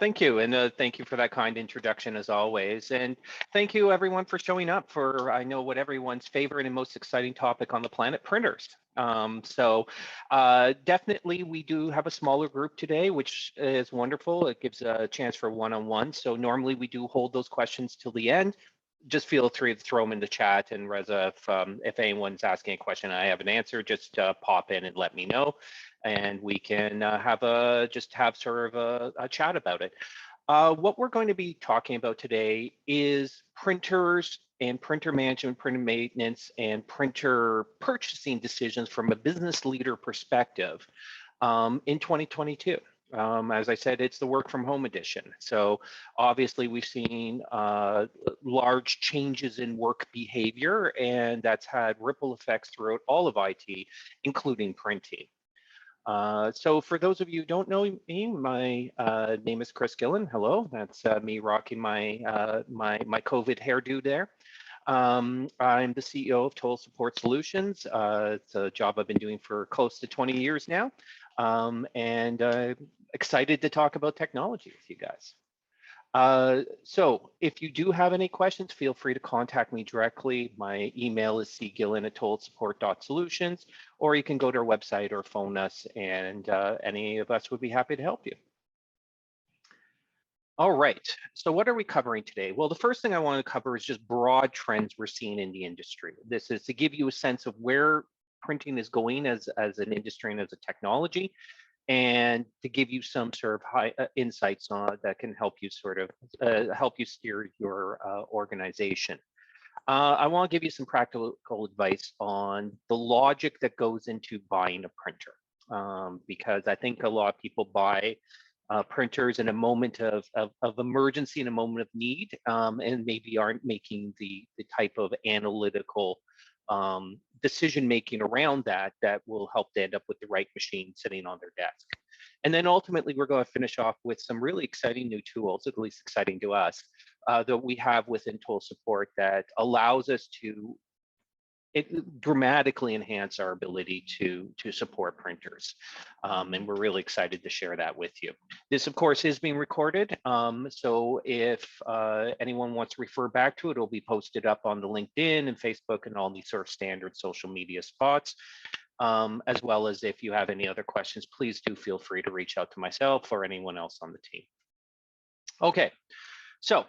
Thank you, and thank you for that kind introduction as always. And thank you everyone for showing up for, I know what everyone's favorite and most exciting topic on the planet, printers. Definitely we do have a smaller group today, which is wonderful. It gives a chance for one-on-one. So normally we do hold those questions till the end. Just feel free to throw them in the chat, and Reza, if anyone's asking a question I have an answer, just pop in and let me know, and we can just have sort of a chat about it. What we're going to be talking about today is printers and printer management, printer maintenance, and printer purchasing decisions from a business leader perspective in 2022. As I said, it's the work from home edition. So obviously we've seen large changes in work behavior, and that's had ripple effects throughout all of IT, including printing. So for those of you who don't know me, my name is Chris Gillen. Hello, that's me rocking my COVID hairdo there. I'm the CEO of Total Support Solutions. It's a job I've been doing for close to 20 years now, and excited to talk about technology with you guys. So if you do have any questions, feel free to contact me directly. My email is cgillen@totalsupport.solutions, or you can go to our website or phone us, and any of us would be happy to help you. All right, so what are we covering today? Well, the first thing I want to cover is just broad trends we're seeing in the industry. This is to give you a sense of where printing is going as an industry and as a technology, and to give you some sort of high insights on that can help you sort of help you steer your organization. I want to give you some practical advice on the logic that goes into buying a printer, because I think a lot of people buy printers in a moment of emergency, in a moment of need, and maybe aren't making the type of analytical decision making around that will help to end up with the right machine sitting on their desk. And then ultimately, we're going to finish off with some really exciting new tools, at least exciting to us, that we have within Total Support that allows us to dramatically enhance our ability to support printers. And we're really excited to share that with you. This, of course, is being recorded. So if anyone wants to refer back to it, it'll be posted up on the LinkedIn and Facebook and all these sort of standard social media spots. As well as if you have any other questions, please do feel free to reach out to myself or anyone else on the team. Okay, so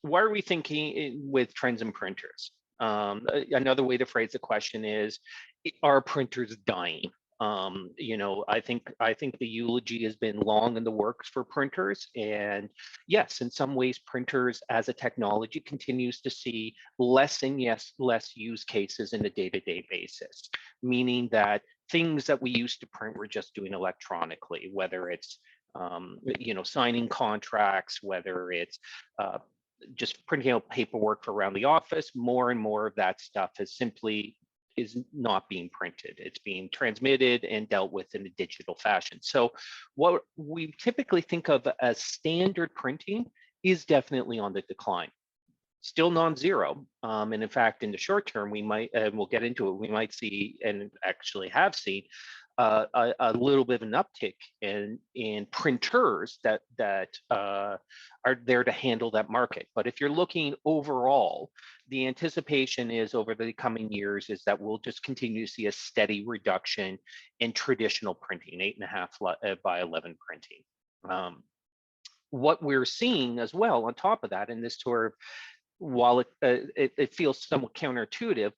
what are we thinking with trends in printers? Another way to phrase the question is, are printers dying? You know, I think the eulogy has been long in the works for printers, and yes, in some ways, printers as a technology continues to see less and less use cases in a day-to-day basis, meaning that things that we used to print we're just doing electronically, whether it's you know, signing contracts, whether it's just printing out paperwork for around the office. More and more of that stuff is not being printed. It's being transmitted and dealt with in a digital fashion. So what we typically think of as standard printing is definitely on the decline. Still non-zero, and in fact, in the short term, we might, and we'll get into it, we might see, and actually have seen, a little bit of an uptick in printers that are there to handle that market. But if you're looking overall, the anticipation is over the coming years is that we'll just continue to see a steady reduction in traditional printing, 8.5 by 11 printing. What we're seeing as well on top of that, and this sort of, while it feels somewhat counterintuitive,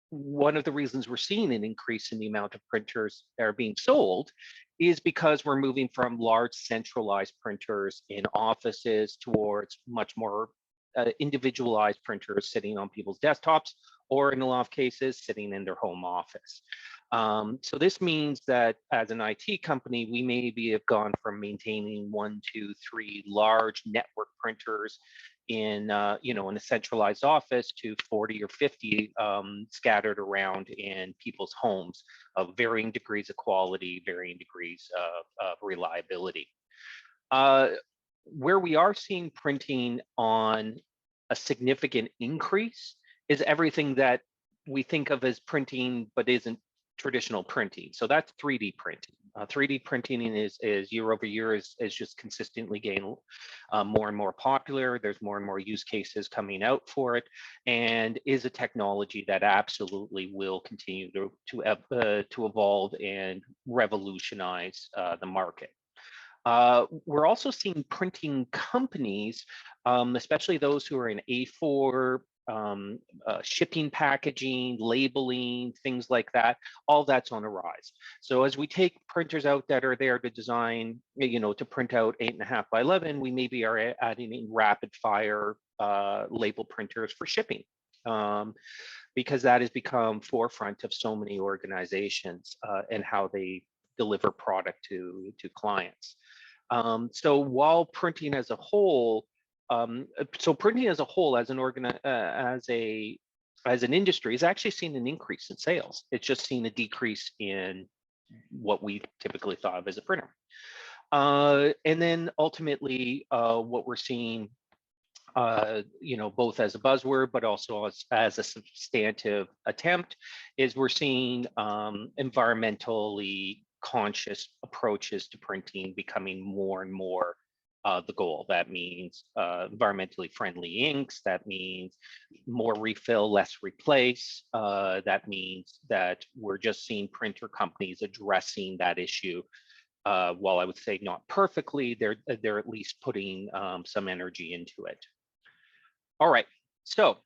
one of the reasons we're seeing an increase in the amount of printers that are being sold is because we're moving from large centralized printers in offices towards much more individualized printers sitting on people's desktops, or in a lot of cases, sitting in their home office. So this means that as an IT company, we maybe have gone from maintaining 1, 2, 3 large network printers in you know, in a centralized office to 40 or 50 scattered around in people's homes of varying degrees of quality, varying degrees of reliability. Where we are seeing printing on a significant increase is everything that we think of as printing but isn't traditional printing. So that's 3D printing. 3D printing is year over year is just consistently getting more and more popular. There's more and more use cases coming out for it, and is a technology that absolutely will continue to evolve and revolutionize the market. We're also seeing printing companies, especially those who are in A4, shipping, packaging, labeling, things like that. All that's on a rise. So as we take printers out that are there to design, to print out 8.5 by 11, we maybe are adding in rapid fire label printers for shipping. Because that has become forefront of so many organizations and how they deliver product to clients. So while printing as a whole, printing as a whole, as an industry, has actually seen an increase in sales. It's just seen a decrease in what we typically thought of as a printer. And then ultimately, what we're seeing, both as a buzzword, but also as a substantive attempt, is we're seeing environmentally conscious approaches to printing becoming more and more the goal. That means environmentally friendly inks. That means more refill, less replace. That means that we're just seeing printer companies addressing that issue. While I would say not perfectly, they're at least putting some energy into it. All right, so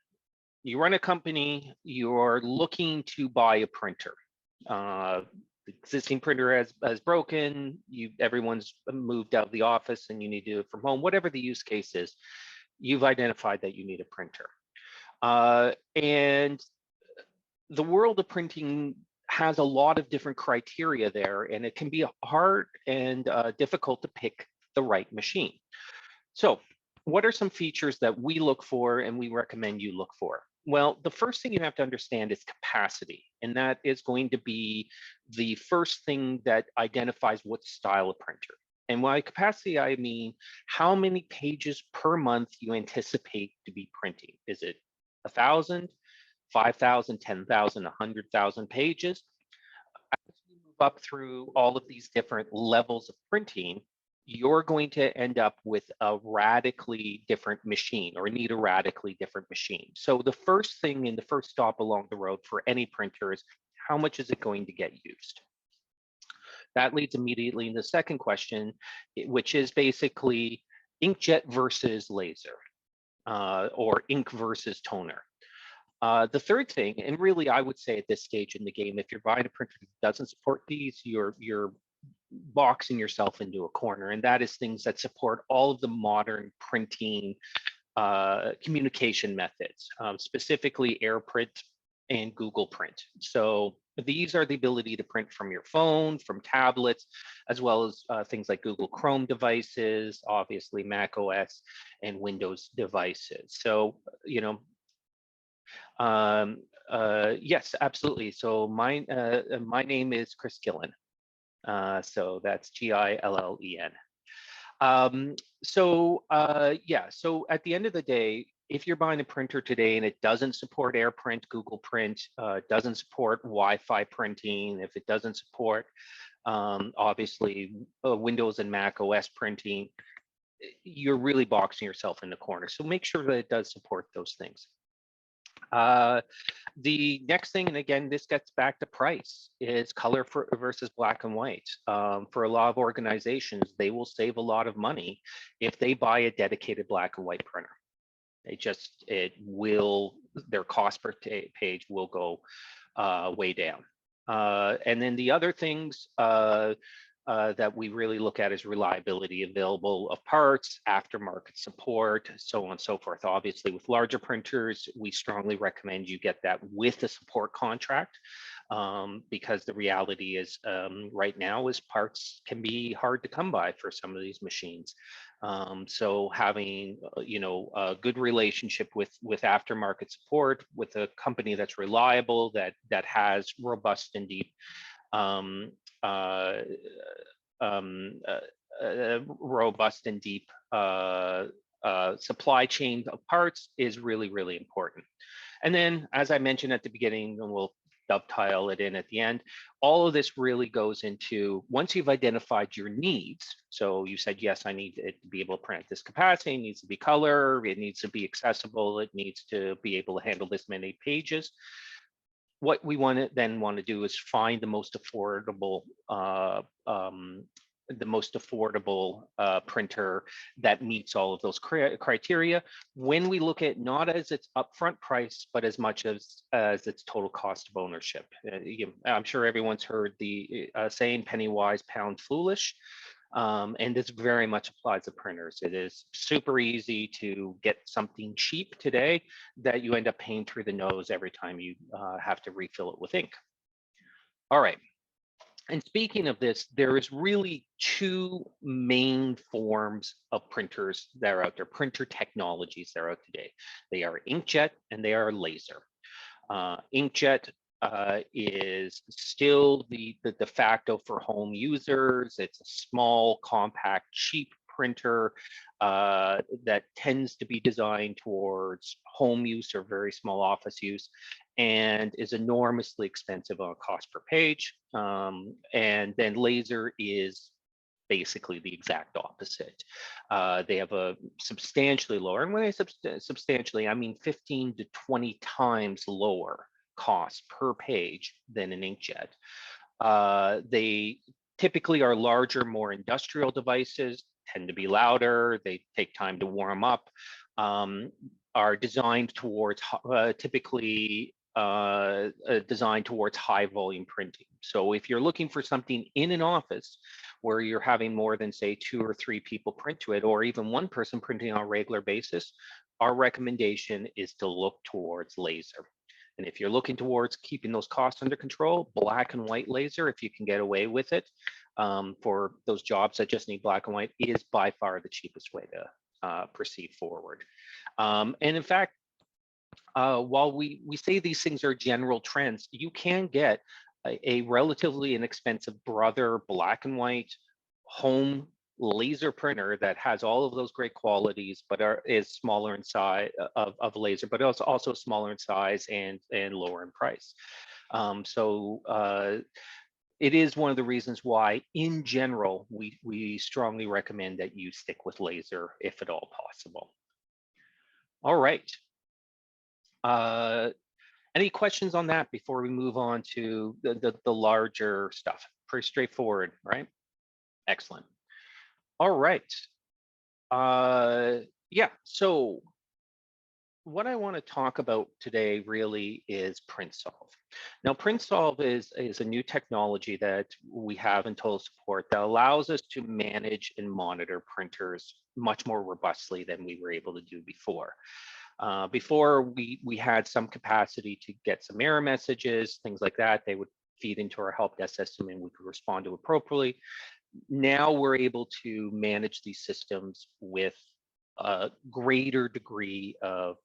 you run a company, you're looking to buy a printer. The existing printer has broken, everyone's moved out of the office and you need to do it from home, whatever the use case is, you've identified that you need a printer. And the world of printing has a lot of different criteria there, and it can be hard and difficult to pick the right machine. So what are some features that we look for and we recommend you look for? Well, the first thing you have to understand is capacity, and that is going to be the first thing that identifies what style of printer. And by capacity, I mean how many pages per month you anticipate to be printing. Is it 1,000, 5,000, 10,000, 100,000 pages? As you move up through all of these different levels of printing, you're going to end up with a radically different machine, or need a radically different machine. So the first thing and the first stop along the road for any printer is how much is it going to get used? That leads immediately into the second question, which is basically inkjet versus laser, or ink versus toner. The third thing, and really I would say at this stage in the game, if you're buying a printer that doesn't support these, you're boxing yourself into a corner, and that is things that support all of the modern printing communication methods, specifically AirPrint and Google Print. So these are the ability to print from your phone, from tablets, as well as things like Google Chrome devices, obviously Mac OS and Windows devices. So, yes, absolutely. So my name is Chris Gillen. So that's Gillen. So at the end of the day, if you're buying a printer today and it doesn't support AirPrint, Google Print, doesn't support Wi-Fi printing, if it doesn't support obviously Windows and Mac OS printing, you're really boxing yourself in the corner. So make sure that it does support those things. The next thing, and again, this gets back to price, is color versus black and white. For a lot of organizations, they will save a lot of money if they buy a dedicated black and white printer. Their cost per page will go way down. And then the other things that we really look at is reliability, available of parts, aftermarket support, so on and so forth. Obviously, with larger printers, we strongly recommend you get that with a support contract, because the reality is right now is parts can be hard to come by for some of these machines. So having a good relationship with aftermarket support, with a company that's reliable, that has robust and deep supply chain of parts is really, really important. And then, as I mentioned at the beginning, and we'll dovetail it in at the end. All of this really goes into, once you've identified your needs, so you said, yes, I need it to be able to print at this capacity, it needs to be color, it needs to be accessible, it needs to be able to handle this many pages. What we want to do is find the most affordable printer that meets all of those criteria when we look at not as its upfront price, but as much as its total cost of ownership. I'm sure everyone's heard the saying, penny wise, pound foolish. And this very much applies to printers. It is super easy to get something cheap today that you end up paying through the nose every time you have to refill it with ink. All right. And speaking of this, there is really two main forms of printers that are out there, printer technologies that are out today. They are inkjet and they are laser. Inkjet is still the de facto for home users. It's a small, compact, cheap printer that tends to be designed towards home use or very small office use, and is enormously expensive on cost per page. And then laser is basically the exact opposite. They have a substantially lower, and when I say substantially, I mean 15 to 20 times lower cost per page than an inkjet. They typically are larger, more industrial devices, tend to be louder, they take time to warm up, are designed towards typically designed towards high volume printing. So if you're looking for something in an office where you're having more than, say, 2 or 3 people print to it, or even one person printing on a regular basis, our recommendation is to look towards laser. And if you're looking towards keeping those costs under control, black and white laser, if you can get away with it, for those jobs that just need black and white, is by far the cheapest way to proceed forward. And in fact, while we say these things are general trends, you can get a relatively inexpensive brother black and white home laser printer that has all of those great qualities, but is smaller in size of laser, but also smaller in size and lower in price. It is one of the reasons why, in general, we strongly recommend that you stick with laser if at all possible. All right. Any questions on that before we move on to the larger stuff? Pretty straightforward, right? Excellent. All right. Yeah, so what I want to talk about today really is PrintSolve. Now, PrintSolve is a new technology that we have in total support that allows us to manage and monitor printers much more robustly than we were able to do before. Before we had some capacity to get some error messages, things like that. They would feed into our help desk system and we could respond to appropriately. Now we're able to manage these systems with a greater degree of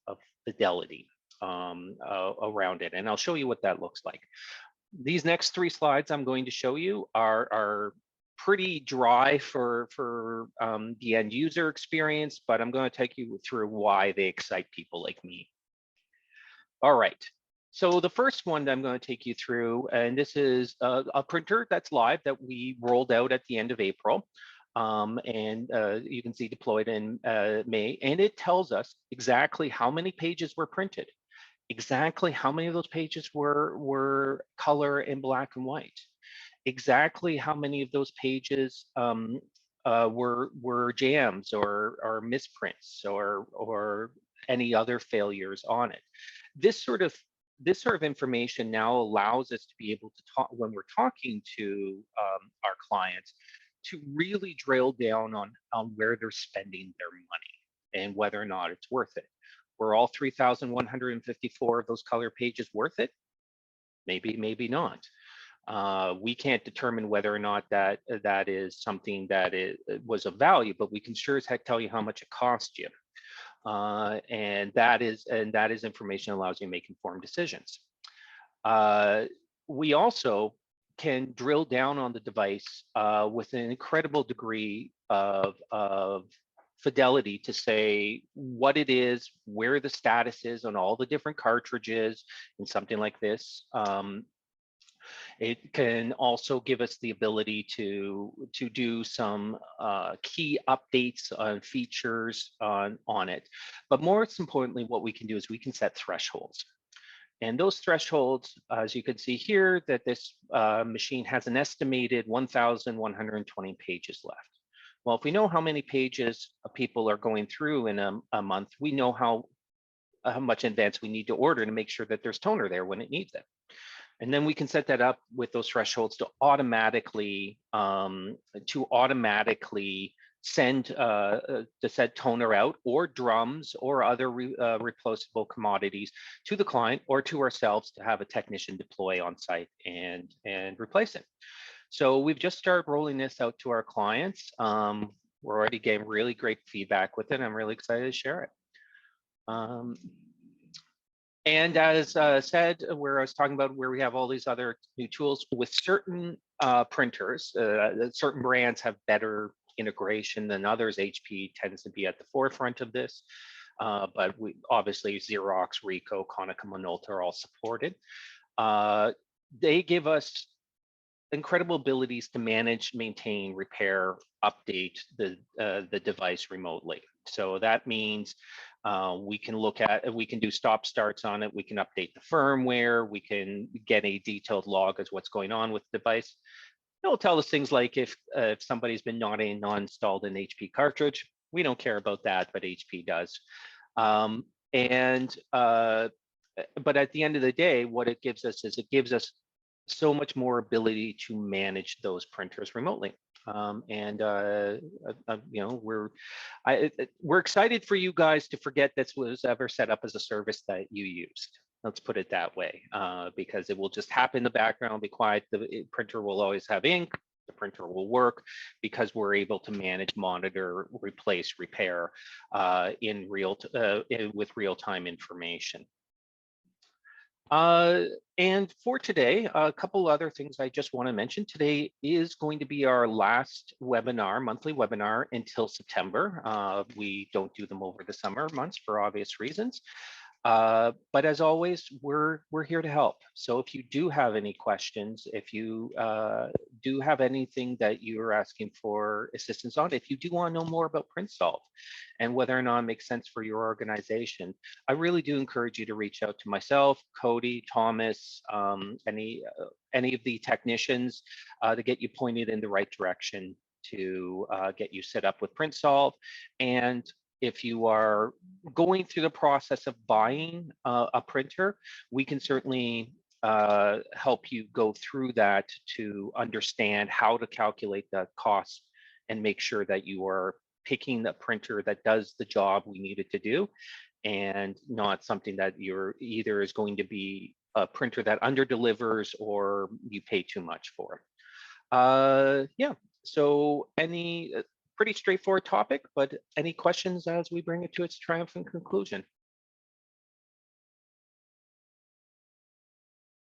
fidelity around it. And I'll show you what that looks like. These next 3 slides I'm going to show you are pretty dry for the end user experience, but I'm going to take you through why they excite people like me. All right. So the first one that I'm going to take you through, and this is a printer that's live that we rolled out at the end of April. And you can see deployed in May, and it tells us exactly how many pages were printed, exactly how many of those pages were color and black and white, exactly how many of those pages were jams or misprints or any other failures on it. This sort of information now allows us to be able to talk when we're talking to our clients to really drill down on where they're spending their money and whether or not it's worth it. Were all 3,154 of those color pages worth it? Maybe, maybe not. We can't determine whether or not that is something that was of value, but we can sure as heck tell you how much it cost you. And that is information that allows you to make informed decisions. We also can drill down on the device with an incredible degree of fidelity to say what it is, where the status is on all the different cartridges in something like this. It can also give us the ability to do some key updates on features on it. But more importantly, what we can do is we can set thresholds. And those thresholds, as you can see here, that this machine has an estimated 1,120 pages left. Well, if we know how many pages people are going through in a month, we know how much in advance we need to order to make sure that there's toner there when it needs it. And then we can set that up with those thresholds to automatically send the said toner out, or drums or other replaceable commodities to the client or to ourselves to have a technician deploy on site and replace it. So we've just started rolling this out to our clients. We're already getting really great feedback with it. I'm really excited to share it. And as said, where I was talking about where we have all these other new tools with certain printers, certain brands have better integration than others. HP tends to be at the forefront of this, but we obviously Xerox, Ricoh, Konica Minolta are all supported. They give us incredible abilities to manage, maintain, repair, update the device remotely. So that means we can do stop starts on it. We can update the firmware. We can get a detailed log as what's going on with the device. It'll tell us things like if somebody's been not installed an HP cartridge. We don't care about that, but HP does. But at the end of the day, what it gives us is it gives us so much more ability to manage those printers remotely. We're excited for you guys to forget this was ever set up as a service that you used. Let's put it that way, because it will just happen in the background, be quiet. The printer will always have ink. The printer will work because we're able to manage, monitor, replace, repair with real-time information. And for today, a couple other things I just want to mention. Today is going to be our last webinar, monthly webinar, until September. We don't do them over the summer months for obvious reasons. But as always, we're here to help. So if you do have any questions, if you do have anything that you're asking for assistance on, if you do want to know more about PrintSolve and whether or not it makes sense for your organization, I really do encourage you to reach out to myself, Cody, Thomas, any of the technicians to get you pointed in the right direction to get you set up with PrintSolve. And if you are going through the process of buying a printer, we can certainly help you go through that to understand how to calculate the cost and make sure that you are picking the printer that does the job we need it to do, and not something that you're either is going to be a printer that under delivers or you pay too much for. Yeah, so any pretty straightforward topic, but any questions as we bring it to its triumphant conclusion?